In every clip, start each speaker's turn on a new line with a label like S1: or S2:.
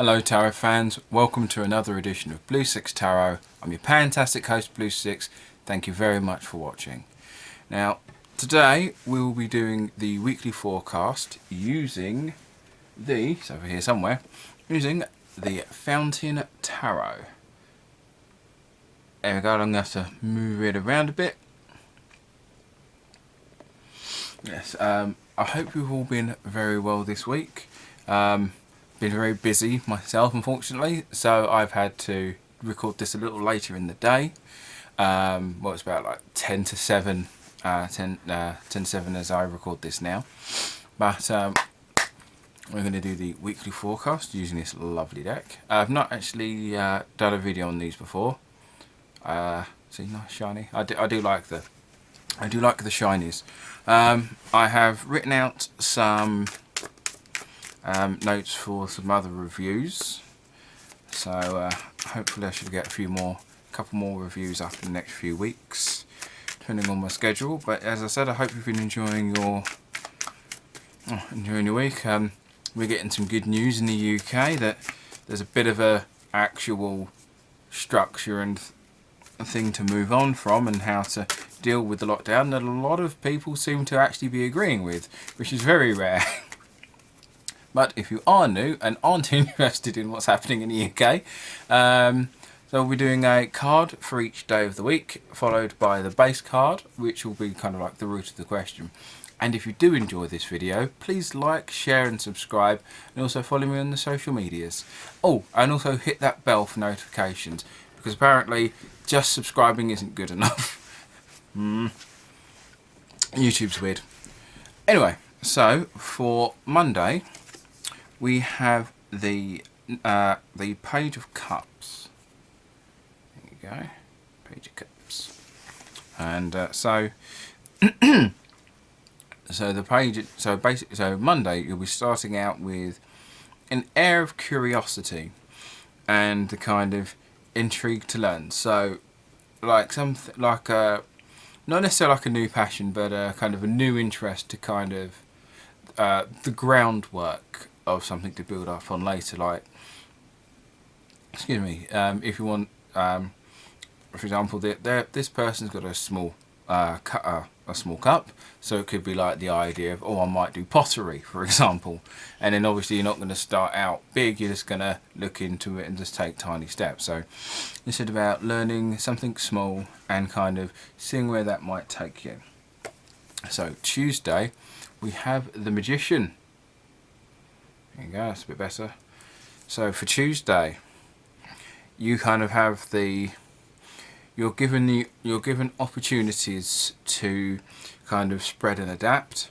S1: Hello Tarot fans, welcome to another edition of Blue Sicx Tarot. I'm your fantastic host Blue Sicx. Thank you very much for watching. Now today we will be doing the weekly forecast using it's over here somewhere, using the Fountain Tarot. There we go, I'm going to have to move it around a bit. Yes, I hope you've all been very well this week. Been very busy myself, unfortunately, so I've had to record this a little later in the day. Well, it's about like 10 to 7 as I record this now. But we're going to do the weekly forecast using this lovely deck. I've not actually done a video on these before. See, nice shiny. I do like the shinies. I have written out some notes for some other reviews, so hopefully I should get a couple more reviews up in the next few weeks, depending on my schedule. But as I said, I hope you've been enjoying your week. We're getting some good news in the UK that there's a bit of a actual structure and thing to move on from, and how to deal with the lockdown that a lot of people seem to actually be agreeing with, which is very rare. But if you are new and aren't interested in what's happening in the UK, so we'll be doing a card for each day of the week, followed by the base card, which will be kind of like the root of the question. And if you do enjoy this video, please like, share and subscribe, and also follow me on the social medias. Oh, and also hit that bell for notifications, because apparently just subscribing isn't good enough. YouTube's weird. Anyway, so for Monday, we have the Page of Cups. There you go, Page of Cups, and so so Monday you'll be starting out with an air of curiosity and the kind of intrigue to learn. So like not necessarily like a new passion, but kind of a new interest to kind of the groundwork of something to build up on later. Like, excuse me, if you want, for example, this person's got a small cup, so it could be like the idea of, oh, I might do pottery, for example, and then obviously you're not going to start out big, you're just going to look into it and just take tiny steps. So this is about learning something small and kind of seeing where that might take you. So Tuesday we have the Magician. There you go, that's a bit better. So for Tuesday, you kind of have you're given opportunities to kind of spread and adapt,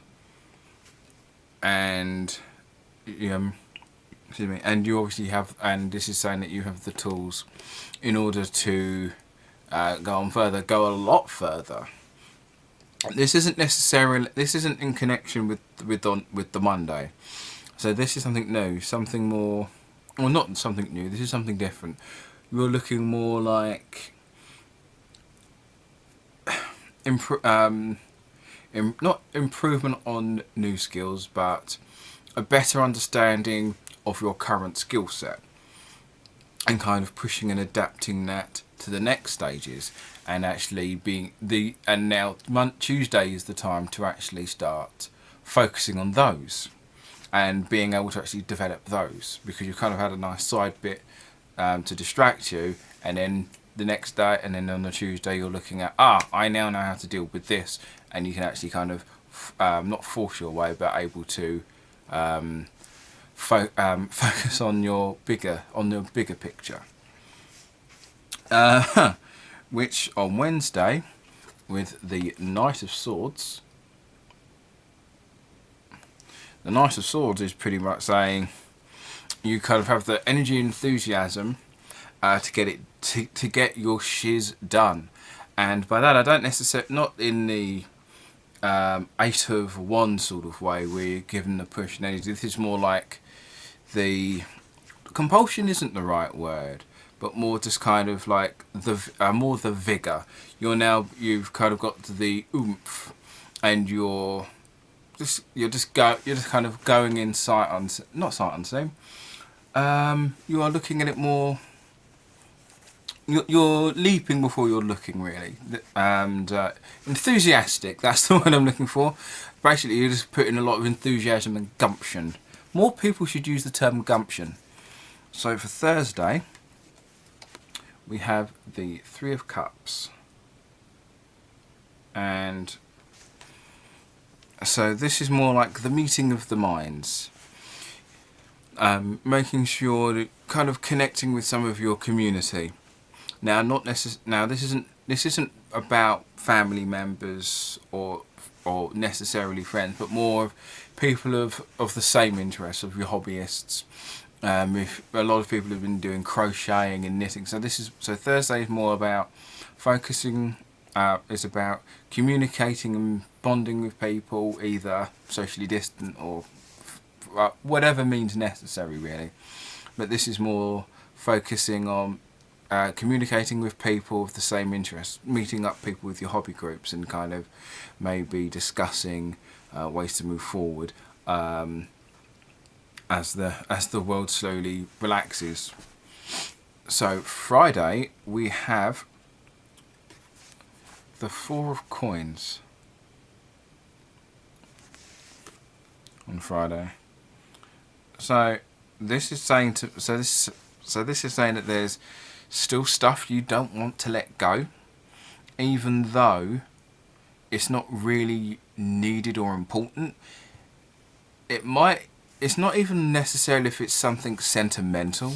S1: and excuse me, and you obviously have, and this is saying that you have the tools in order to go a lot further. This isn't in connection with the Monday. So this is something new, something more, well, not something new, this is something different. You're looking more like not improvement on new skills, but a better understanding of your current skill set, and kind of pushing and adapting that to the next stages, and actually now Tuesday is the time to actually start focusing on those and being able to actually develop those, because you've kind of had a nice side bit to distract you, and then the next day, and then on the Tuesday you're looking at, I now know how to deal with this, and you can actually kind of not force your way, but able to focus on your bigger picture. Which on Wednesday, with the Knight of Swords, the Knight of Swords is pretty much saying you kind of have the energy and enthusiasm to get your shiz done. And by that I don't necessarily, not in the Eight of Wands sort of way where you're given the push and energy. This is more like the compulsion isn't the right word, but more just kind of like more the vigor. You've kind of got the oomph, and you're just kind of going in not sight unseen, You are looking at it more. You're leaping before you're looking, really, and enthusiastic. That's the word I'm looking for. Basically, you're just putting a lot of enthusiasm and gumption. More people should use the term gumption. So for Thursday, we have the Three of Cups, and so this is more like the meeting of the minds. Making sure that kind of connecting with some of your community. Now, Now, this isn't about family members or necessarily friends, but more of people of the same interests, of your hobbyists. If a lot of people have been doing crocheting and knitting, so Thursday is more about focusing. Is about communicating and bonding with people, either socially distant or whatever means necessary, really. But this is more focusing on communicating with people of the same interests, meeting up people with your hobby groups, and kind of maybe discussing ways to move forward as the world slowly relaxes. So Friday we have the Four of Coins on Friday. So this is saying this is saying that there's still stuff you don't want to let go, even though it's not really needed or important. It's not even necessarily if it's something sentimental,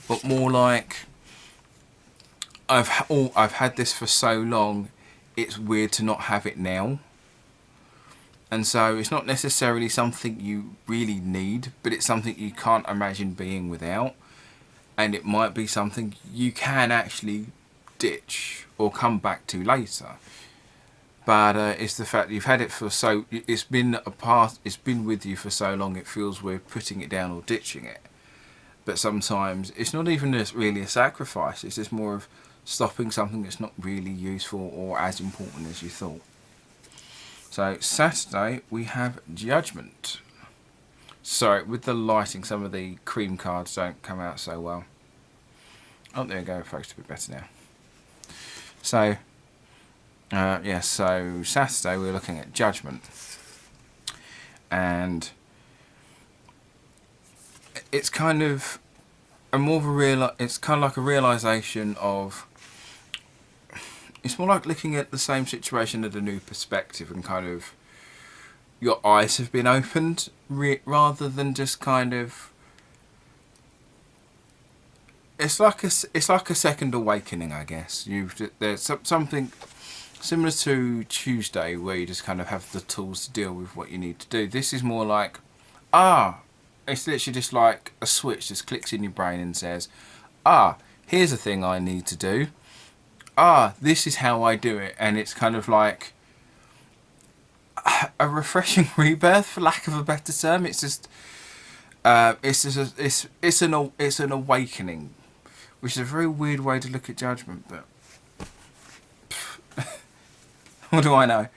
S1: but more like I've had this for so long, it's weird to not have it now. And so it's not necessarily something you really need, but it's something you can't imagine being without. And it might be something you can actually ditch or come back to later. But it's the fact that you've had it for it's been with you for so long, it feels weird putting it down or ditching it. But sometimes it's not even really a sacrifice, it's just more of stopping something that's not really useful or as important as you thought. So Saturday we have Judgment. Sorry, with the lighting, some of the cream cards don't come out so well. Oh, there we go, focused a bit better now. So, so Saturday we're looking at Judgment. And it's kind of it's kind of like a realisation of, it's more like looking at the same situation at a new perspective, and kind of your eyes have been opened rather than just kind of. It's like a second awakening, I guess. There's something similar to Tuesday, where you just kind of have the tools to deal with what you need to do. This is more like, it's literally just like a switch just clicks in your brain and says, here's a thing I need to do. This is how I do it, and it's kind of like a refreshing rebirth, for lack of a better term. It's just, it's an awakening, which is a very weird way to look at Judgment. But what do I know?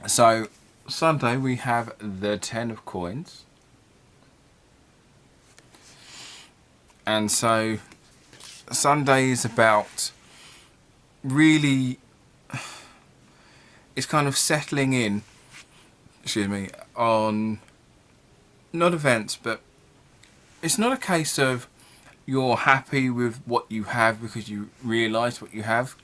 S1: So Sunday we have the Ten of Coins, and so Sunday is about really, it's kind of settling in, on not events, but it's not a case of you're happy with what you have because you realise what you have,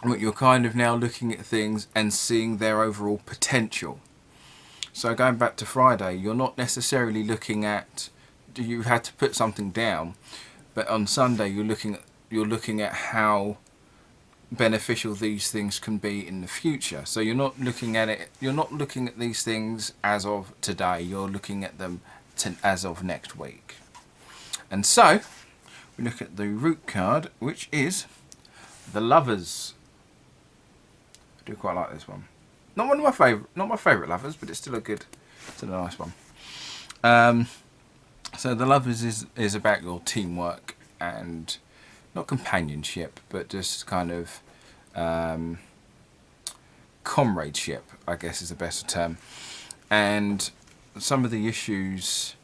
S1: but you're kind of now looking at things and seeing their overall potential. So going back to Friday, you're not necessarily looking at, you had to put something down, but on Sunday you're looking at how beneficial these things can be in the future. So you're not looking at these things as of today, you're looking at them as of next week. And so we look at the root card, which is the Lovers. I do quite like this one. Not my favourite Lovers, but it's still a nice one. So the Lovers is about your teamwork and not companionship, but just kind of comradeship, I guess is a better term. And some of the issues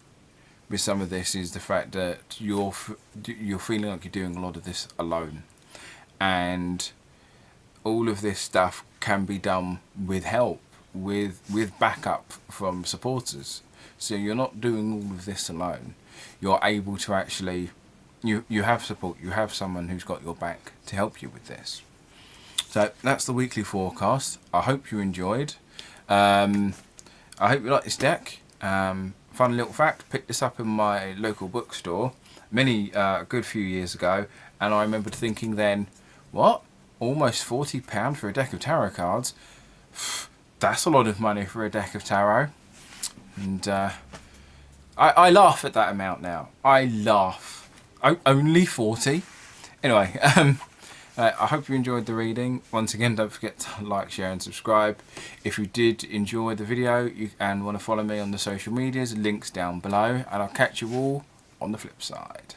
S1: with some of this is the fact that you're feeling like you're doing a lot of this alone, and all of this stuff can be done with help, with backup from supporters. So you're not doing all of this alone. You're able to actually, you have support. You have someone who's got your back to help you with this. So that's the weekly forecast. I hope you enjoyed. I hope you like this deck. Fun little fact, picked this up in my local bookstore a good few years ago, and I remembered thinking then, what? Almost £40 for a deck of tarot cards? That's a lot of money for a deck of tarot. And I laugh at that amount now. I laugh. Only 40? Anyway, I hope you enjoyed the reading. Once again, don't forget to like, share and subscribe. If you did enjoy the video and want to follow me on the social medias, links down below. And I'll catch you all on the flip side.